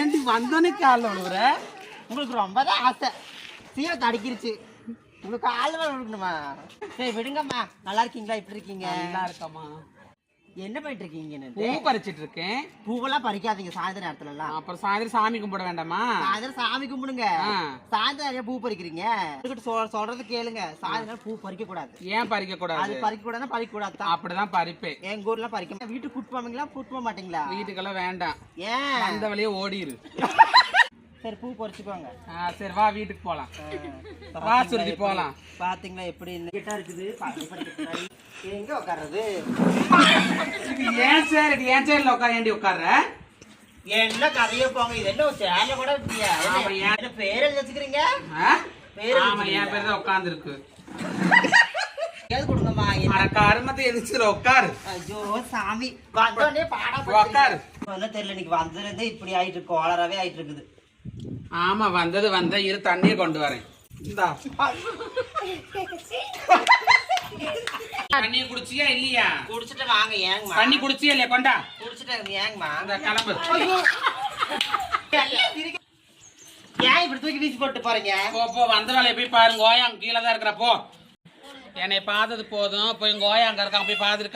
ஏண்டி வந்தோன்னே காலில் விழுவுற? உங்களுக்கு ரொம்ப தான் ஆசை. சீரத்தை அடிக்கிருச்சு. உங்களுக்கு காலில் விழுக்கணுமா? சரி விடுங்கம்மா. நல்லா இருக்கீங்களா? எப்படி இருக்கீங்க? நல்லா இருக்கம்மா. என்ன பண்ணிட்டு இருக்கீங்க? பூ பறிச்சிட்டு இருக்கேன். பூவெல்லாம் பறிக்காதீங்க சாயந்தர நேரத்துல எல்லாம். அப்புறம் சாயந்தரம் சாமி கும்பிட வேண்டாமா? சாயந்தரம் சாமி கும்பிடுங்க. சாயந்தரம் நிறைய பூ பறிக்கிறீங்க. சொல்றது கேளுங்க. சாயந்தரம் பூ பறிக்க கூடாது. ஏன் பறிக்க கூடாது? அது பறிக்க கூடாதுன்னா பறிக்க கூடாது. அப்படிதான் பறிப்பேன். எங்க ஊர்ல பறிக்க. வீட்டுக்கு கூட்டு போவீங்களா? கூட்டு போக மாட்டீங்களா? வீட்டுக்கெல்லாம் வேண்டாம். ஏன்? அந்த வழியே ஓடிரு. சரி பூ பறிச்சுக்கோங்க. சரி வா வீட்டுக்கு போலாம். வா சுருதி போலாம். பாத்தீங்களா எப்படி கிட்ட இருக்குது? எங்க உட்கார்றது? ஏன் சார் ஏன் சேர்ல உட்கார உட்கார்ற? என்ன கதையே போங்க. இது என்ன சேர்ல கூட இருக்கியா? பேர் எழுதி வச்சுக்கிறீங்க? ஆமா என் பேர் தான் உட்கார்ந்து இருக்கு. கொடுங்கம்மா. கருமத்தை எதிர்த்து உட்காரு. ஐயோ சாமி வந்தோடனே பாடம் உட்காரு. தெரியல இன்னைக்கு வந்ததுல இருந்தே இப்படி ஆயிட்டு இருக்கு. கோளராவே ஆயிட்டு இருக்குது. ஆமா வந்தது வந்த இரு தண்ணியை கொண்டு வரேன். இந்தா தண்ணியை குடிச்சியா இல்லையா? குடிச்சிட்டு வாங்க. ஏங்கம்மா தண்ணி குடிச்சியா இல்லையா? கொண்டா குடிச்சிட்டு ஏங்கம்மா அந்த கிளம்பு. ஏன் இப்படி தூக்கி வீசி போட்டு போறீங்க? போ வந்த வேலையை போய் பாருங்க. கோயா அங்க கீழே தான் இருக்கிறப்போ என்னை பார்த்தது போதும். போய் கோயா அங்க இருக்காங்க போய் பார்த்துட்டு